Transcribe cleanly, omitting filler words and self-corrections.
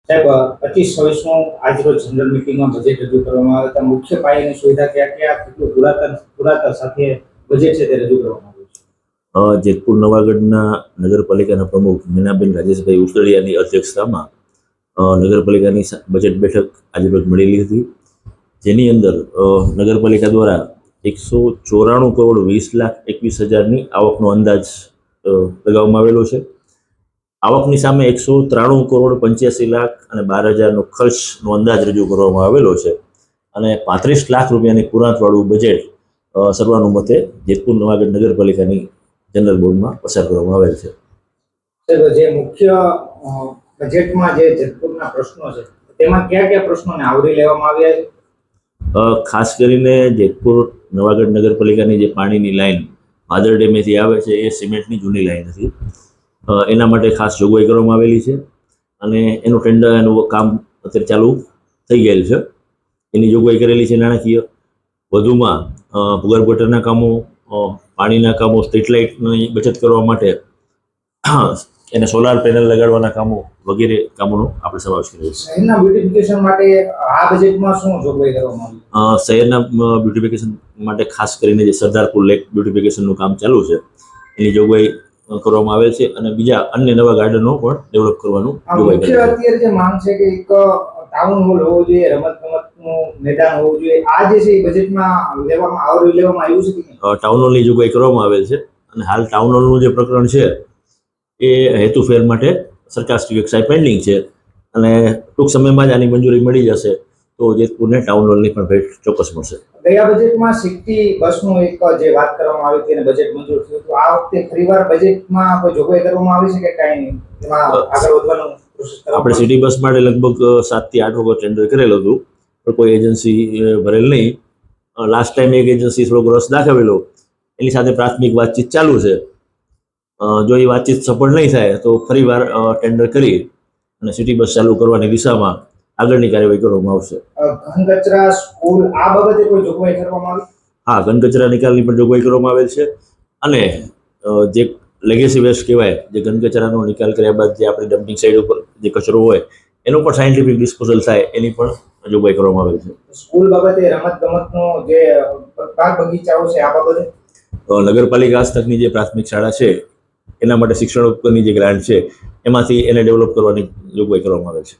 સાહેબ 25-26નું આજરોજ જનરલ મીટિંગમાં બજેટ રજૂ કરવામાં આવ્યું હતા. મુખ્ય પાયાની સુવિધા ક્યાં ક્યાં કેટલું પુરાતન સાથે બજેટ છે તે રજૂ કરવામાં આવ્યું છે. જેતપુર નવાગઢના નગરપાલિકાના પ્રમુખ મીનાબેન રાજેશભાઈ ઉસળિયાની અધ્યક્ષતામાં નગરપાલિકાની બજેટ બેઠક આજે રોજ મળેલી હતી, જેની અંદર નગરપાલિકા દ્વારા 194 કરોડ 20,21,000ની આવકનો અંદાજ લગાવવામાં આવેલો છે. આવકની સામે 193 કરોડ 85 લાખ અને 12,000નો ખર્ચનો અંદાજ રજૂ કરવામાં આવેલો છે અને 35 લાખ રૂપિયાની પુરાંતવાળું બજેટ સર્વાનુમતે જેતપુર નવાગઢ નગરપાલિકાની જનરલ બોર્ડમાં પસાર કરવામાં આવેલ છે. જે મુખ્ય બજેટમાં જે જેતપુરના પ્રશ્નો છે તેમાં કયા કયા પ્રશ્નોને આવરી લેવામાં આવ્યા છે? ખાસ કરીને જેતપુર નવાગઢ નગરપાલિકાની જે પાણીની લાઈન ભાદર ડેમેથી આવે છે એ સિમેન્ટની જૂની લાઈન હતી. એના માટે ખાસ જોગવાઈ કરવામાં આવેલી છે અને એનું ટેન્ડર એનું કામ અત્યારે ચાલુ થઈ ગયેલ છે. એની જોગવાઈ કરેલી છે નાણાકીય. વધુમાં ભૂગર્ભ ગટરના કામો, પાણીના કામો, સ્ટ્રીટ લાઇટની બચત કરવા માટે એને સોલાર પેનલ લગાડવાના કામો વગેરે કામોનો આપણે સમાવેશ કર્યો છે. શહેરના બ્યુટિફિકેશન માટે આ બજેટમાં શું જોગવાઈ કરવામાં આવી? શહેરના બ્યુટિફિકેશન માટે ખાસ કરીને જે સરદારપુર લેક બ્યુટિફિકેશનનું કામ ચાલુ છે એની જોગવાઈ કરવામાં આવેલ છે અને બીજા અન્ય નવા ગાર્ડનો પણ ડેવલપ કરવાનું જોગવાઈ કરેલ છે. અત્યારે જે માંગ છે કે એક ટાઉન હોલ હોવો જોઈએ, રમતગમતનું મેદાન હોવું જોઈએ, આ જે છે એ બજેટમાં આવરી લેવામાં આવ્યું છે કે ટાઉન હોલની જોગવાઈ કરવામાં આવેલ છે અને હાલ ટાઉન હોલનું જે પ્રકરણ છે એ હેતુફેર માટે સરકારશ્રી કક્ષાએ પેન્ડિંગ છે અને ટૂંક સમયમાં જ આની મંજૂરી મળી જશે તો જેતપુરને ટાઉન હોલની પણ ભેટ ચોક્કસ મળશે. ગયા બજેટમાં સિટી બસનું એક જે વાત કરવામાં આવી હતી અને બજેટ મંજૂર થયું હતું, આ વખતે ફરીવાર બજેટમાં કોઈ જોગવાઈ કરવામાં આવી છે કે કાંઈ નહીં? એમાં આગળ વધવાનું આપણે સિટી બસ માટે લગભગ 7 થી 8 વખત ટેન્ડર કરેલું હતું પણ કોઈ એજન્સી ભરેલ નહીં. લાસ્ટ ટાઈમ એક એજન્સી થોડોક રસ દાખવેલો, એની સાથે પ્રાથમિક વાતચીત ચાલુ છે. જો એ વાતચીત સફળ નહીં થાય તો ફરીવાર ટેન્ડર કરી અને સિટી બસ ચાલુ કરવાની દિશામાં આગળની કાર્યવાહી કરવામાં આવશે. ઘન કચરા, સ્કૂલ, આ બાબતે કોઈ જોગવાઈ કરવામાં આવી? હા, ઘન કચરા નિકાલની પણ જોગવાઈ કરવામાં આવેલ છે અને જે લેગેસી વેસ્ટ કહેવાય, જે ઘન કચરાનો નિકાલ કર્યા બાદ જે આપણી ડમ્પિંગ સાઇડ ઉપર જે કચરો હોય એનો પણ સાયન્ટિફિક ડિસ્પોઝલ થાય એની પણ જોગવાઈ કરવામાં આવેલ છે. સ્કૂલ બાબતે, રમતગમતનો જે બાગ બગીચાઓ છે આ બાબતે નગરપાલિકા હસ્તકની જે પ્રાથમિક શાળા છે એના માટે શિક્ષણ ઉપકરની જે ગ્રાન્ટ છે એમાંથી એને ડેવલપ કરવાની જોગવાઈ કરવામાં આવે છે.